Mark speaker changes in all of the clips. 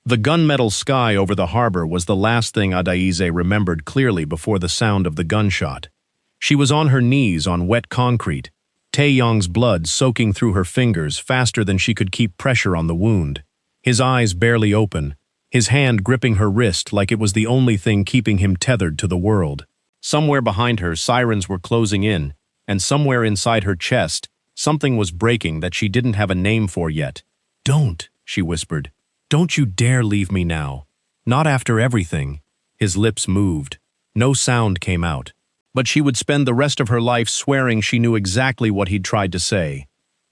Speaker 1: The gunmetal sky over the harbor was the last thing Adaize remembered clearly before the sound of the gunshot. She was on her knees on wet concrete, Taeyong's blood soaking through her fingers faster than she could keep pressure on the wound. His eyes barely open, his hand gripping her wrist like it was the only thing keeping him tethered to the world. Somewhere behind her, sirens were closing in, and somewhere inside her chest, something was breaking that she didn't have a name for yet. "Don't," she whispered. "Don't you dare leave me now. Not after everything." His lips moved. No sound came out. But she would spend the rest of her life swearing she knew exactly what he'd tried to say.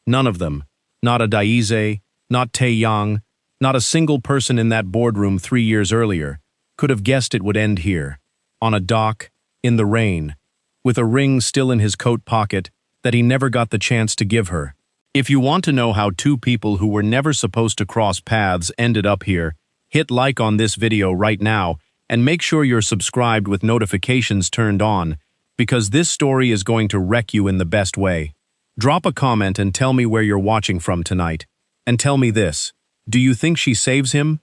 Speaker 1: None of them, not Adaize, not Taeyong, not a single person in that boardroom 3 years earlier, could have guessed it would end here, on a dock, in the rain, with a ring still in his coat pocket that he never got the chance to give her. If you want to know how two people who were never supposed to cross paths ended up here, hit like on this video right now and make sure you're subscribed with notifications turned on, because this story is going to wreck you in the best way. Drop a comment and tell me where you're watching from tonight. And tell me this, do you think she saves him?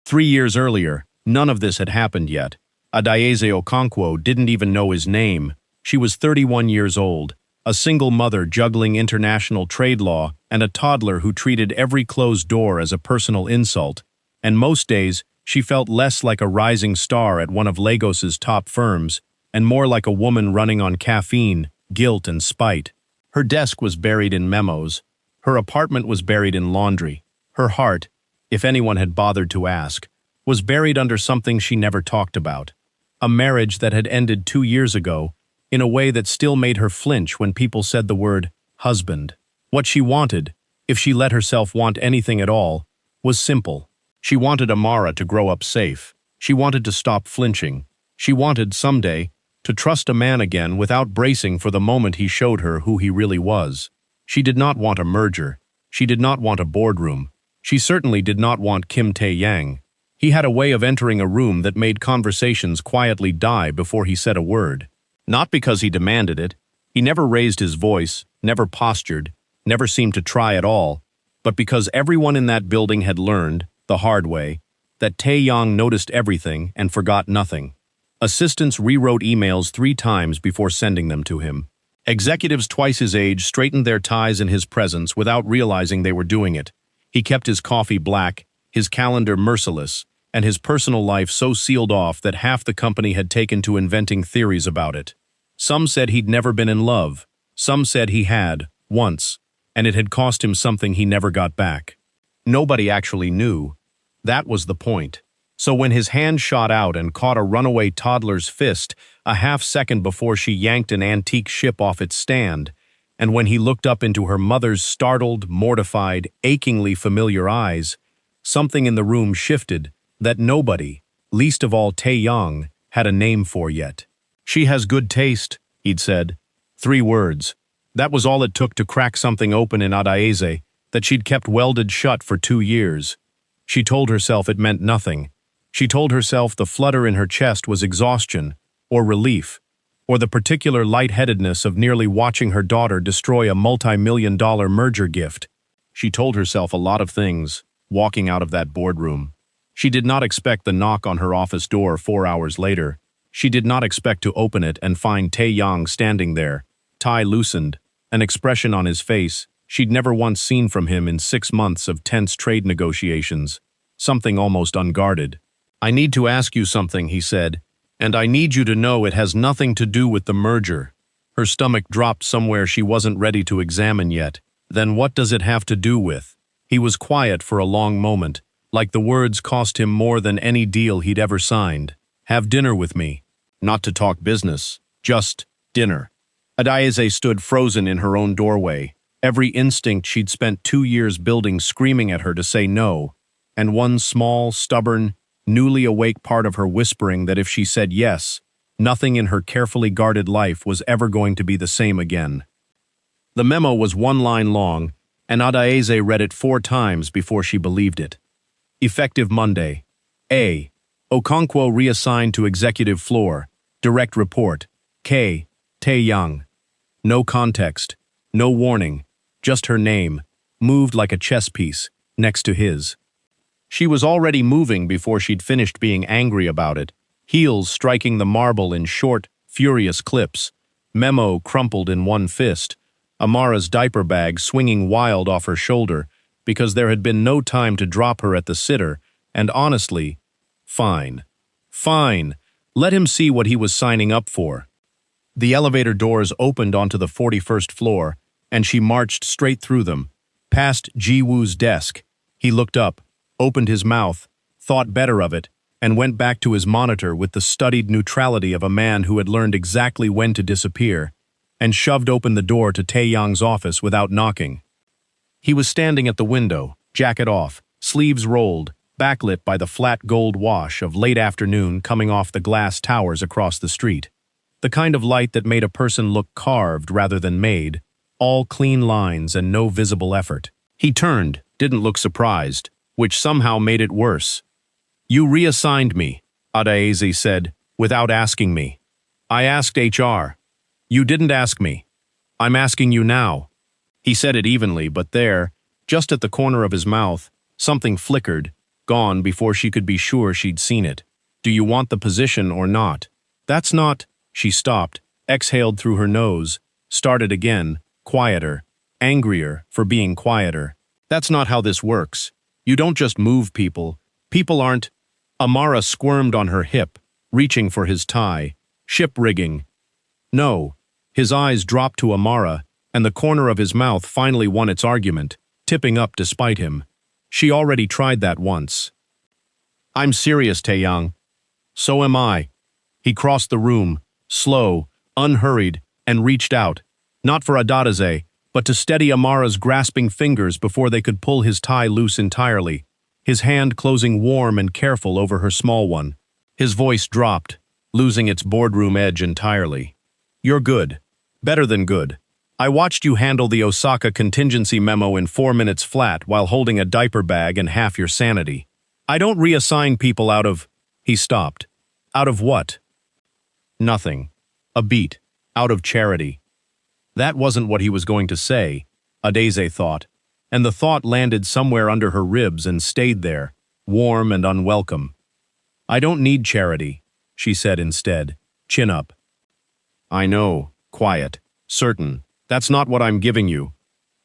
Speaker 1: 3 years earlier, none of this had happened yet. Adaize Okonkwo didn't even know his name. She was 31 years old, a single mother juggling international trade law and a toddler who treated every closed door as a personal insult, and most days she felt less like a rising star at one of Lagos's top firms and more like a woman running on caffeine, guilt, and spite. Her desk was buried in memos. Her apartment was buried in laundry. Her heart, if anyone had bothered to ask, was buried under something she never talked about. A marriage that had ended 2 years ago, in a way that still made her flinch when people said the word husband. What she wanted, if she let herself want anything at all, was simple. She wanted Amara to grow up safe. She wanted to stop flinching. She wanted, someday, to trust a man again without bracing for the moment he showed her who he really was. She did not want a merger. She did not want a boardroom. She certainly did not want Kim Tae-yang. He had a way of entering a room that made conversations quietly die before he said a word. Not because he demanded it. He never raised his voice, never postured, never seemed to try at all, but because everyone in that building had learned, the hard way, that Taeyong noticed everything and forgot nothing. Assistants rewrote emails 3 times before sending them to him. Executives twice his age straightened their ties in his presence without realizing they were doing it. He kept his coffee black, his calendar merciless, and his personal life so sealed off that half the company had taken to inventing theories about it. Some said he'd never been in love. Some said he had, once, and it had cost him something he never got back. Nobody actually knew. That was the point. So when his hand shot out and caught a runaway toddler's fist a half-second before she yanked an antique ship off its stand, and when he looked up into her mother's startled, mortified, achingly familiar eyes, something in the room shifted that nobody, least of all Taeyong, had a name for yet. "She has good taste," he'd said. 3 words. That was all it took to crack something open in Adaize that she'd kept welded shut for 2 years. She told herself it meant nothing. She told herself the flutter in her chest was exhaustion, or relief, or the particular lightheadedness of nearly watching her daughter destroy a multi-million-dollar merger gift. She told herself a lot of things, walking out of that boardroom. She did not expect the knock on her office door 4 hours later. She did not expect to open it and find Taeyong standing there, tie loosened, an expression on his face she'd never once seen from him in 6 months of tense trade negotiations, something almost unguarded. "I need to ask you something," he said, "and I need you to know it has nothing to do with the merger." Her stomach dropped somewhere she wasn't ready to examine yet. Then what does it have to do with? He was quiet for a long moment, like the words cost him more than any deal he'd ever signed. "Have dinner with me." Not to talk business, just dinner. Adaize stood frozen in her own doorway, every instinct she'd spent 2 years building screaming at her to say no, and one small, stubborn, newly awake part of her whispering that if she said yes, nothing in her carefully guarded life was ever going to be the same again. The memo was 1 line long, and Adaize read it 4 times before she believed it. Effective Monday. A. Okonkwo reassigned to executive floor. Direct report. K. Taeyong. No context. No warning. Just her name, moved like a chess piece, next to his. She was already moving before she'd finished being angry about it, heels striking the marble in short, furious clips, memo crumpled in one fist, Amara's diaper bag swinging wild off her shoulder because there had been no time to drop her at the sitter, and honestly, fine. Fine. Let him see what he was signing up for. The elevator doors opened onto the 41st floor, and she marched straight through them, past Ji-woo's desk. He looked up, opened his mouth, thought better of it, and went back to his monitor with the studied neutrality of a man who had learned exactly when to disappear, and shoved open the door to Tae-young's office without knocking. He was standing at the window, jacket off, sleeves rolled, backlit by the flat gold wash of late afternoon coming off the glass towers across the street. The kind of light that made a person look carved rather than made, all clean lines and no visible effort. He turned, didn't look surprised, which somehow made it worse. "You reassigned me," Adaeze said, "without asking me. I asked HR. You didn't ask me. I'm asking you now." He said it evenly, but there, just at the corner of his mouth, something flickered, gone before she could be sure she'd seen it. "Do you want the position or not?" "That's not—" She stopped, exhaled through her nose, started again, quieter, angrier for being quieter. "That's not how this works. You don't just move people. People aren't—" Amara squirmed on her hip, reaching for his tie. "Ship rigging." "No." His eyes dropped to Amara, and the corner of his mouth finally won its argument, tipping up despite him. She already tried that once. "I'm serious, Tae-young." "So am I." He crossed the room, slow, unhurried, and reached out, not for Adaeze, but to steady Amara's grasping fingers before they could pull his tie loose entirely, his hand closing warm and careful over her small one. His voice dropped, losing its boardroom edge entirely. "You're good. Better than good. I watched you handle the Osaka contingency memo in 4 minutes flat while holding a diaper bag and half your sanity. I don't reassign people out of—" He stopped. "Out of what?" "Nothing. A beat. Out of charity." That wasn't what he was going to say, Adaeze thought, and the thought landed somewhere under her ribs and stayed there, warm and unwelcome. "I don't need charity," she said instead, chin up. "I know, quiet, certain. That's not what I'm giving you."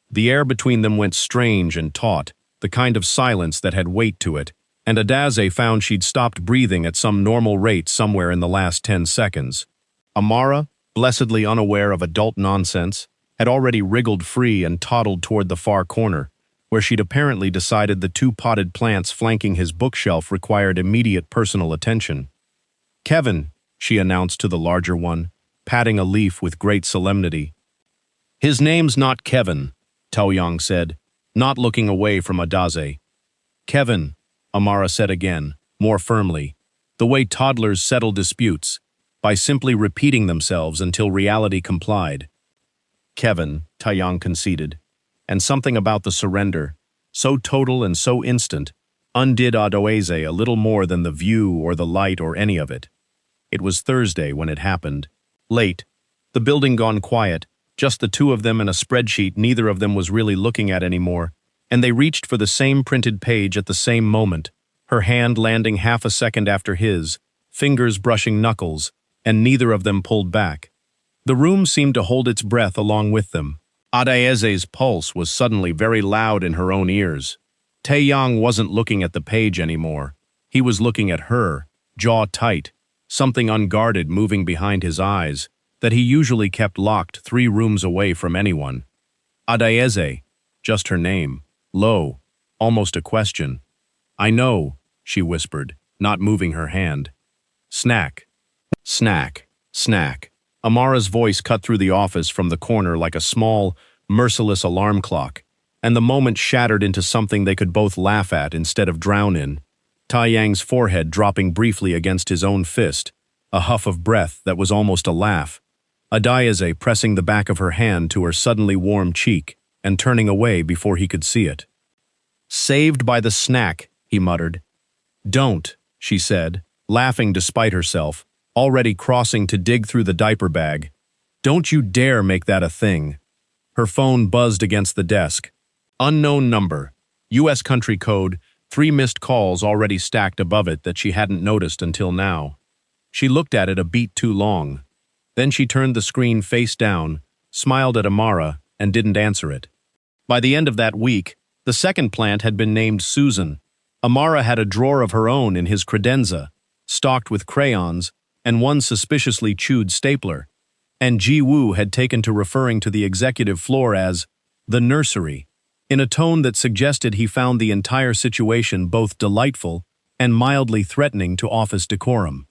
Speaker 1: The air between them went strange and taut, the kind of silence that had weight to it, and Adaeze found she'd stopped breathing at some normal rate somewhere in the last 10 seconds. Amara, blessedly unaware of adult nonsense, had already wriggled free and toddled toward the far corner, where she'd apparently decided the 2 potted plants flanking his bookshelf required immediate personal attention. "Kevin," she announced to the larger one, patting a leaf with great solemnity. "His name's not Kevin," Tae-young said, not looking away from Adaeze. "Kevin," Amara said again, more firmly, the way toddlers settle disputes, by simply repeating themselves until reality complied. "Kevin," Tae-young conceded, and something about the surrender, so total and so instant, undid Adaeze a little more than the view or the light or any of it. It was Thursday when it happened. Late, the building gone quiet, just the 2 of them and a spreadsheet neither of them was really looking at anymore, and they reached for the same printed page at the same moment, her hand landing half a second after his, fingers brushing knuckles, and neither of them pulled back. The room seemed to hold its breath along with them. Adaeze's pulse was suddenly very loud in her own ears. Tae-young wasn't looking at the page anymore. He was looking at her, jaw tight, something unguarded moving behind his eyes, that he usually kept locked 3 rooms away from anyone. Adaeze, just her name, low, almost a question. "I know," she whispered, not moving her hand. "Snack. Snack. Snack." Amara's voice cut through the office from the corner like a small, merciless alarm clock, and the moment shattered into something they could both laugh at instead of drown in. Tae-young's forehead dropping briefly against his own fist, a huff of breath that was almost a laugh. Adaeze pressing the back of her hand to her suddenly warm cheek and turning away before he could see it. "Saved by the snack," he muttered. "Don't," she said, laughing despite herself, already crossing to dig through the diaper bag. "Don't you dare make that a thing." Her phone buzzed against the desk. Unknown number. U.S. country code 3 missed calls already stacked above it that she hadn't noticed until now. She looked at it a beat too long. Then she turned the screen face down, smiled at Amara, and didn't answer it. By the end of that week, the second plant had been named Susan. Amara had a drawer of her own in his credenza, stocked with crayons, and one suspiciously chewed stapler. And Ji-woo had taken to referring to the executive floor as the nursery, in a tone that suggested he found the entire situation both delightful and mildly threatening to office decorum.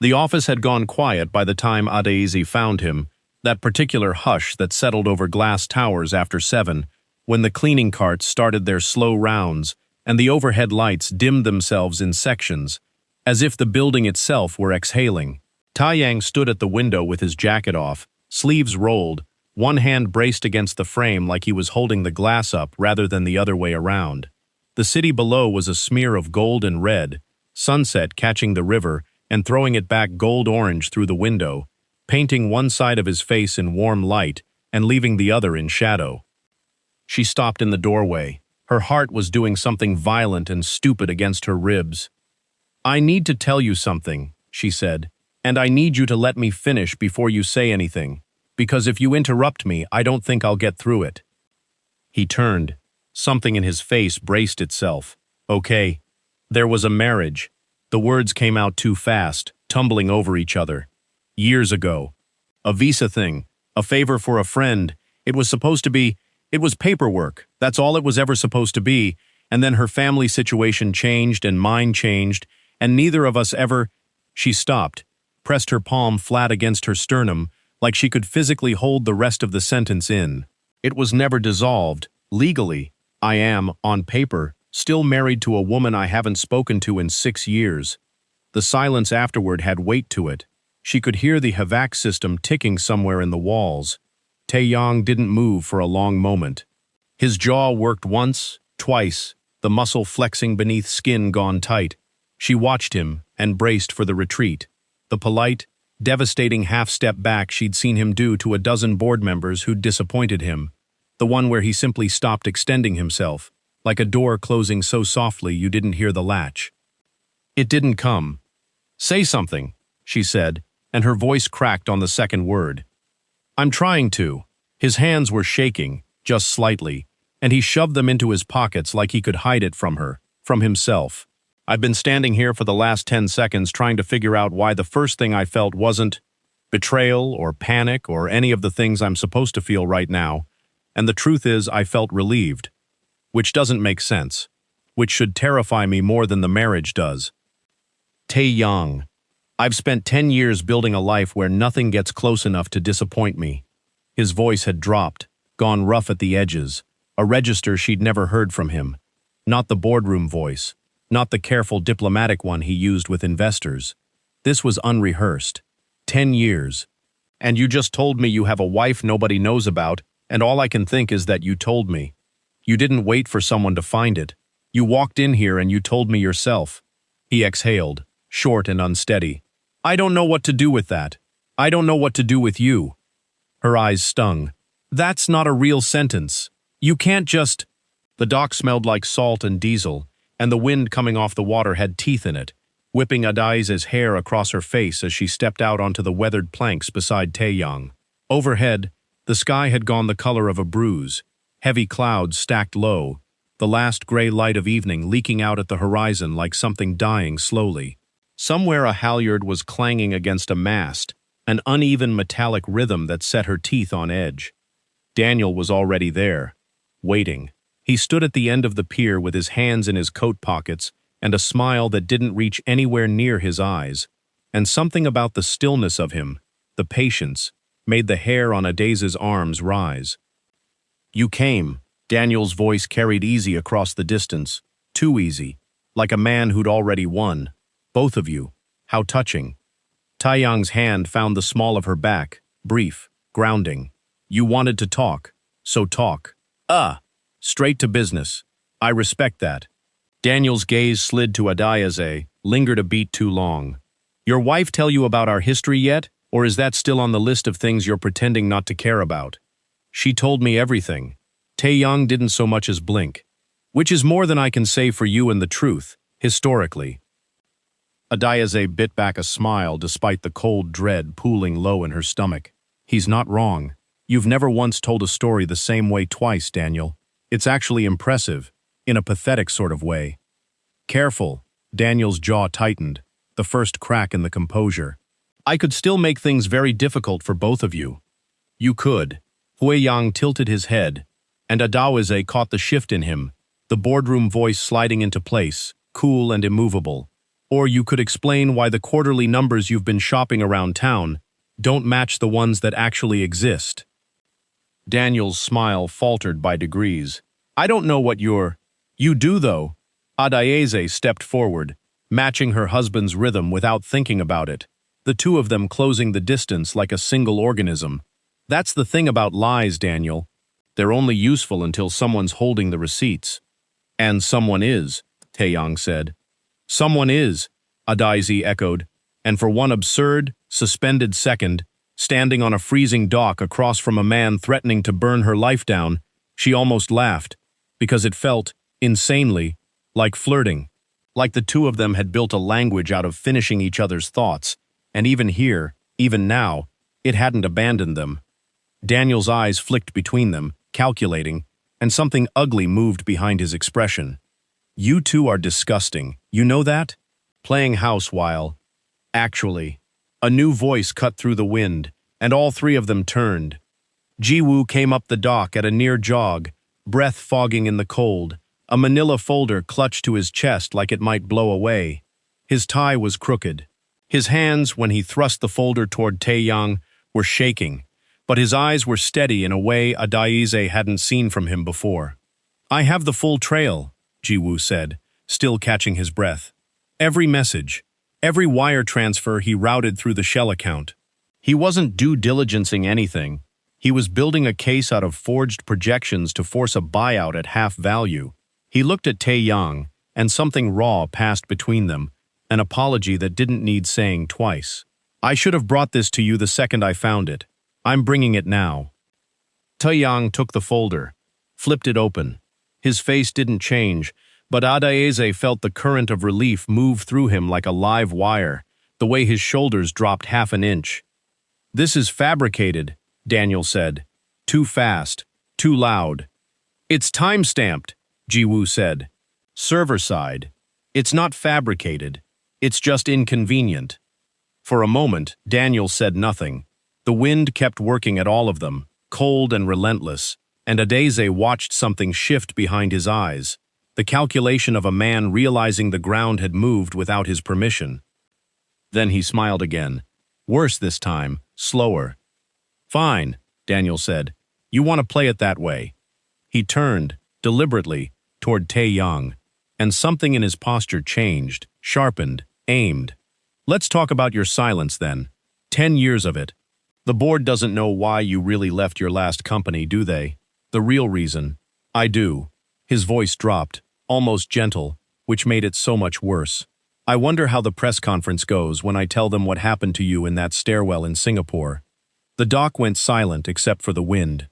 Speaker 1: The office had gone quiet by the time Adaize found him, that particular hush that settled over glass towers after 7, when the cleaning carts started their slow rounds and the overhead lights dimmed themselves in sections, as if the building itself were exhaling. Taeyang stood at the window with his jacket off, sleeves rolled, one hand braced against the frame like he was holding the glass up rather than the other way around. The city below was a smear of gold and red, sunset catching the river and throwing it back gold-orange through the window, painting one side of his face in warm light and leaving the other in shadow. She stopped in the doorway. Her heart was doing something violent and stupid against her ribs. "I need to tell you something," she said, "and I need you to let me finish before you say anything, because if you interrupt me, I don't think I'll get through it." He turned. Something in his face braced itself. Okay. There was a marriage. The words came out too fast, tumbling over each other. Years ago. A visa thing. A favor for a friend. It was supposed to be. It was paperwork. That's all it was ever supposed to be. And then her family situation changed and mine changed, and neither of us ever. She stopped, pressed her palm flat against her sternum, like she could physically hold the rest of the sentence in. It was never dissolved. Legally, I am, on paper, still married to a woman I haven't spoken to in 6 years. The silence afterward had weight to it. She could hear the HVAC system ticking somewhere in the walls. Taeyang didn't move for a long moment. His jaw worked once, twice, the muscle flexing beneath skin gone tight. She watched him and braced for the retreat. The polite, devastating half-step back she'd seen him do to a dozen board members who'd disappointed him. The one where he simply stopped extending himself, like a door closing so softly you didn't hear the latch. It didn't come. "Say something," she said, and her voice cracked on the second word. "I'm trying to." His hands were shaking, just slightly, and he shoved them into his pockets like he could hide it from her, from himself. "I've been standing here for the last 10 seconds trying to figure out why the first thing I felt wasn't betrayal or panic or any of the things I'm supposed to feel right now, and the truth is I felt relieved. Which doesn't make sense. Which should terrify me more than the marriage does. Taeyang. I've spent 10 years building a life where nothing gets close enough to disappoint me." His voice had dropped, gone rough at the edges, a register she'd never heard from him. Not the boardroom voice, not the careful diplomatic one he used with investors. This was unrehearsed. 10 years. "And you just told me you have a wife nobody knows about, and all I can think is that you told me. You didn't wait for someone to find it. You walked in here and you told me yourself." He exhaled, short and unsteady. "I don't know what to do with that. I don't know what to do with you." Her eyes stung. "That's not a real sentence. You can't just—" The dock smelled like salt and diesel, and the wind coming off the water had teeth in it, whipping Adaize's hair across her face as she stepped out onto the weathered planks beside Taeyang. Overhead, the sky had gone the color of a bruise, heavy clouds stacked low, the last gray light of evening leaking out at the horizon like something dying slowly. Somewhere a halyard was clanging against a mast, an uneven metallic rhythm that set her teeth on edge. Daniel was already there, waiting. He stood at the end of the pier with his hands in his coat pockets and a smile that didn't reach anywhere near his eyes, and something about the stillness of him, the patience, made the hair on Adaize's arms rise. "You came," Daniel's voice carried easy across the distance, too easy, like a man who'd already won. "Both of you. How touching." Taeyang's hand found the small of her back, brief, grounding. "You wanted to talk, so talk." Straight to business. I respect that." Daniel's gaze slid to Adaize, lingered a beat too long. "Your wife tell you about our history yet, or is that still on the list of things you're pretending not to care about?" "She told me everything." Taeyang didn't so much as blink. Which is more than I can say for you and the truth, historically. Adaeze bit back a smile despite the cold dread pooling low in her stomach. He's not wrong. You've never once told a story the same way twice, Daniel. It's actually impressive, in a pathetic sort of way. Careful, Daniel's jaw tightened, the first crack in the composure. I could still make things very difficult for both of you. You could. Hui Yang tilted his head, and Adaeze caught the shift in him, the boardroom voice sliding into place, cool and immovable. Or you could explain why the quarterly numbers you've been shopping around town don't match the ones that actually exist. Daniel's smile faltered by degrees. I don't know what you're... You do, though. Adaeze stepped forward, matching her husband's rhythm without thinking about it, the two of them closing the distance like a single organism. That's the thing about lies, Daniel. They're only useful until someone's holding the receipts. And someone is, Taeyang said. Someone is, Adaeze echoed, and for one absurd, suspended second, standing on a freezing dock across from a man threatening to burn her life down, she almost laughed, because it felt, insanely, like flirting. Like the two of them had built a language out of finishing each other's thoughts, and even here, even now, it hadn't abandoned them. Daniel's eyes flicked between them, calculating, and something ugly moved behind his expression. You two are disgusting, you know that? Playing house while... Actually... A new voice cut through the wind, and all three of them turned. Jiwoo came up the dock at a near jog, breath fogging in the cold, a manila folder clutched to his chest like it might blow away. His tie was crooked. His hands, when he thrust the folder toward Taeyang, were shaking, but his eyes were steady in a way Adaeze hadn't seen from him before. I have the full trail, Jiwoo said, still catching his breath. Every message, every wire transfer he routed through the shell account. He wasn't due diligencing anything. He was building a case out of forged projections to force a buyout at half value. He looked at Taeyang, and something raw passed between them, an apology that didn't need saying twice. I should have brought this to you the second I found it. I'm bringing it now. Taeyang took the folder, flipped it open. His face didn't change, but Adaeze felt the current of relief move through him like a live wire, the way his shoulders dropped half an inch. This is fabricated, Daniel said. Too fast, too loud. It's time-stamped, Jiwoo said. Server side. It's not fabricated. It's just inconvenient. For a moment, Daniel said nothing. The wind kept working at all of them, cold and relentless, and Adaeze watched something shift behind his eyes. The calculation of a man realizing the ground had moved without his permission. Then he smiled again. Worse this time, slower. Fine, Daniel said. You want to play it that way. He turned, deliberately, toward Taeyang, and something in his posture changed, sharpened, aimed. Let's talk about your silence then. 10 years of it. The board doesn't know why you really left your last company, do they? The real reason. I do. His voice dropped, almost gentle, which made it so much worse. I wonder how the press conference goes when I tell them what happened to you in that stairwell in Singapore. The dock went silent except for the wind.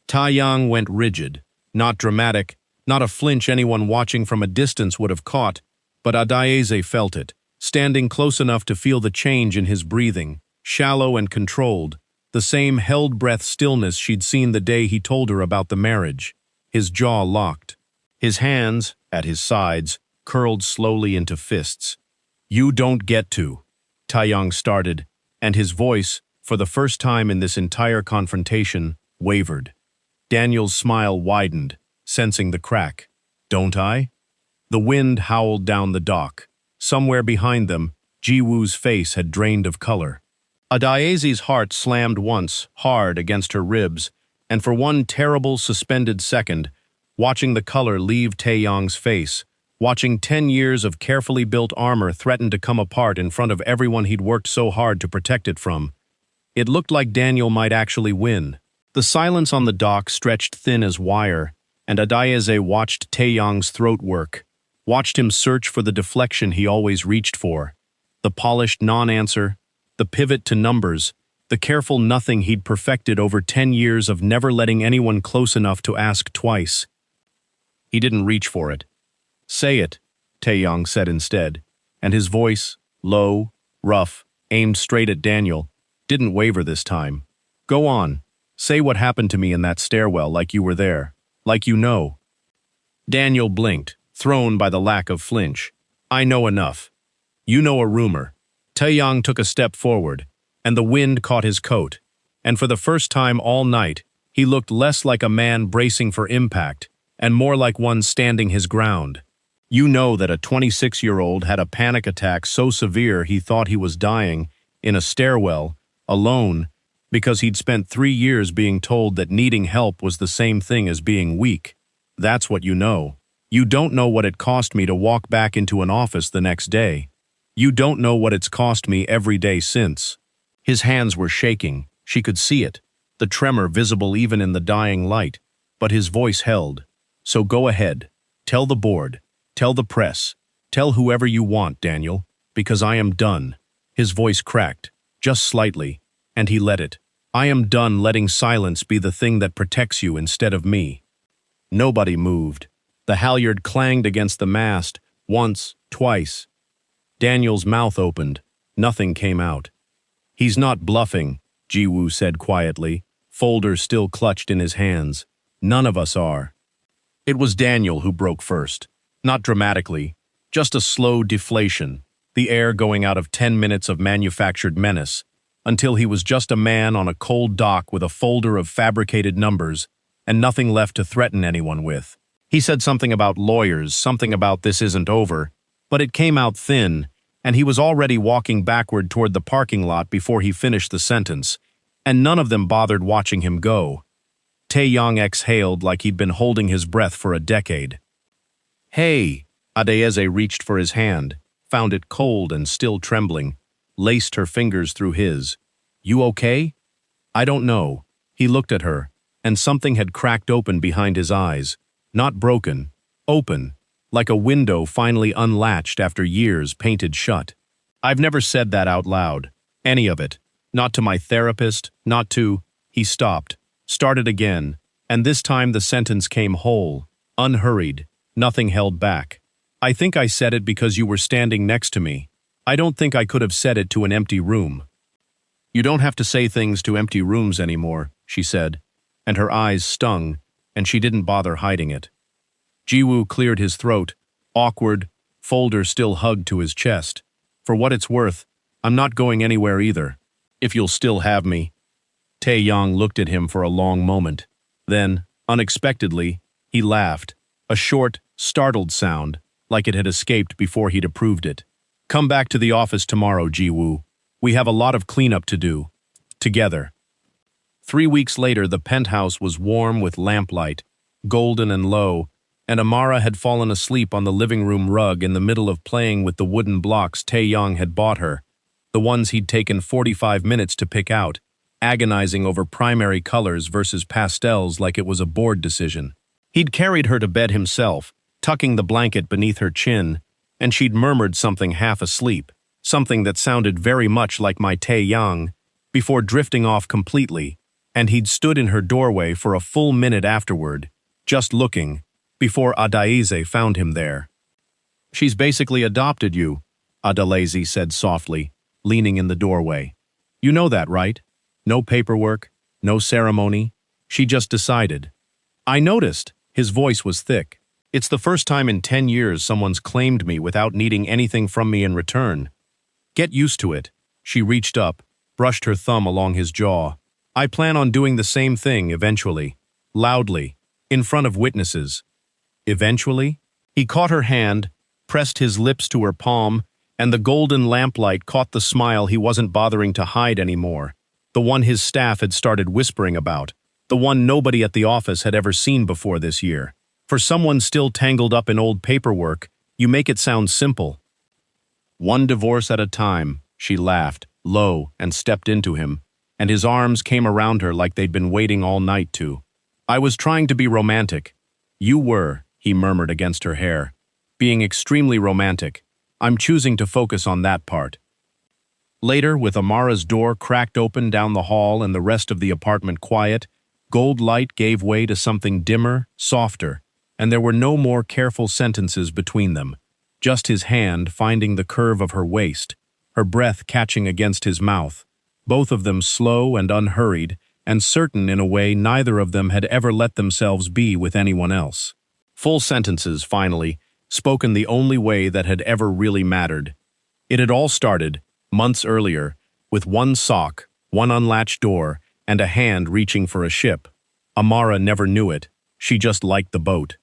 Speaker 1: Taeyang went rigid, not dramatic, not a flinch anyone watching from a distance would have caught, but Adaeze felt it, standing close enough to feel the change in his breathing, shallow and controlled, the same held-breath stillness she'd seen the day he told her about the marriage. His jaw locked. His hands, at his sides, curled slowly into fists. You don't get to, Taeyang started, and his voice, for the first time in this entire confrontation, wavered. Daniel's smile widened, sensing the crack. Don't I? The wind howled down the dock. Somewhere behind them, Jiwoo's face had drained of color. Adaeze's heart slammed once, hard against her ribs, and for one terrible suspended second, watching the color leave Taeyang's face, watching 10 years of carefully built armor threaten to come apart in front of everyone he'd worked so hard to protect it from. It looked like Daniel might actually win. The silence on the dock stretched thin as wire, and Adaeze watched Taeyang's throat work, watched him search for the deflection he always reached for, the polished non-answer, the pivot to numbers, the careful nothing he'd perfected over 10 years of never letting anyone close enough to ask twice. He didn't reach for it. Say it, Taeyong said instead, and his voice, low, rough, aimed straight at Daniel, didn't waver this time. Go on. Say what happened to me in that stairwell like you were there. Like you know. Daniel blinked, thrown by the lack of flinch. I know enough. You know a rumor. Taeyong took a step forward, and the wind caught his coat, and for the first time all night, he looked less like a man bracing for impact, and more like one standing his ground. You know that a 26-year-old had a panic attack so severe he thought he was dying, in a stairwell, alone, because he'd spent 3 years being told that needing help was the same thing as being weak. That's what you know. You don't know what it cost me to walk back into an office the next day. You don't know what it's cost me every day since. His hands were shaking. She could see it, the tremor visible even in the dying light, but his voice held. So go ahead. Tell the board. Tell the press. Tell whoever you want, Daniel, because I am done. His voice cracked, just slightly, and he let it. I am done letting silence be the thing that protects you instead of me. Nobody moved. The halyard clanged against the mast, once, twice. Daniel's mouth opened. Nothing came out. He's not bluffing, Jiwoo said quietly, folder still clutched in his hands. None of us are. It was Daniel who broke first. Not dramatically, just a slow deflation, the air going out of 10 minutes of manufactured menace, until he was just a man on a cold dock with a folder of fabricated numbers and nothing left to threaten anyone with. He said something about lawyers, something about this isn't over, but it came out thin, and he was already walking backward toward the parking lot before he finished the sentence, and none of them bothered watching him go. Taeyong exhaled like he'd been holding his breath for a decade. Hey! Adeyeze reached for his hand, found it cold and still trembling, laced her fingers through his. You okay? I don't know. He looked at her, and something had cracked open behind his eyes. Not broken, open, like a window finally unlatched after years painted shut. I've never said that out loud. Any of it. Not to my therapist, not to... He stopped, started again, and this time the sentence came whole, unhurried, nothing held back. I think I said it because you were standing next to me. I don't think I could have said it to an empty room. You don't have to say things to empty rooms anymore, she said, and her eyes stung, and she didn't bother hiding it. Jiwoo cleared his throat, awkward, folder still hugged to his chest. For what it's worth, I'm not going anywhere either, if you'll still have me. Taeyong looked at him for a long moment. Then, unexpectedly, he laughed, a short, startled sound, like it had escaped before he'd approved it. Come back to the office tomorrow, Jiwoo. We have a lot of cleanup to do. Together. 3 weeks later, the penthouse was warm with lamplight, golden and low, and Amara had fallen asleep on the living room rug in the middle of playing with the wooden blocks Taeyong had bought her, the ones he'd taken 45 minutes to pick out, agonizing over primary colors versus pastels like it was a board decision. He'd carried her to bed himself, tucking the blanket beneath her chin, and she'd murmured something half asleep, something that sounded very much like my Taeyong, before drifting off completely, and he'd stood in her doorway for a full minute afterward, just looking, before Adeyeze found him there. She's basically adopted you, Adeyeze said softly, leaning in the doorway. You know that, right? No paperwork, no ceremony. She just decided. I noticed. His voice was thick. It's the first time in 10 years someone's claimed me without needing anything from me in return. Get used to it. She reached up, brushed her thumb along his jaw. I plan on doing the same thing eventually, loudly, in front of witnesses. Eventually? He caught her hand, pressed his lips to her palm, and the golden lamplight caught the smile he wasn't bothering to hide anymore, the one his staff had started whispering about, the one nobody at the office had ever seen before this year. For someone still tangled up in old paperwork, you make it sound simple. One divorce at a time, she laughed, low, and stepped into him, and his arms came around her like they'd been waiting all night to. I was trying to be romantic. You were, he murmured against her hair. Being extremely romantic. I'm choosing to focus on that part. Later, with Amara's door cracked open down the hall and the rest of the apartment quiet, gold light gave way to something dimmer, softer, and there were no more careful sentences between them, just his hand finding the curve of her waist, her breath catching against his mouth, both of them slow and unhurried, and certain in a way neither of them had ever let themselves be with anyone else. Full sentences, finally, spoken the only way that had ever really mattered. It had all started, months earlier, with one sock, one unlatched door, and a hand reaching for a ship. Amara never knew it, she just liked the boat.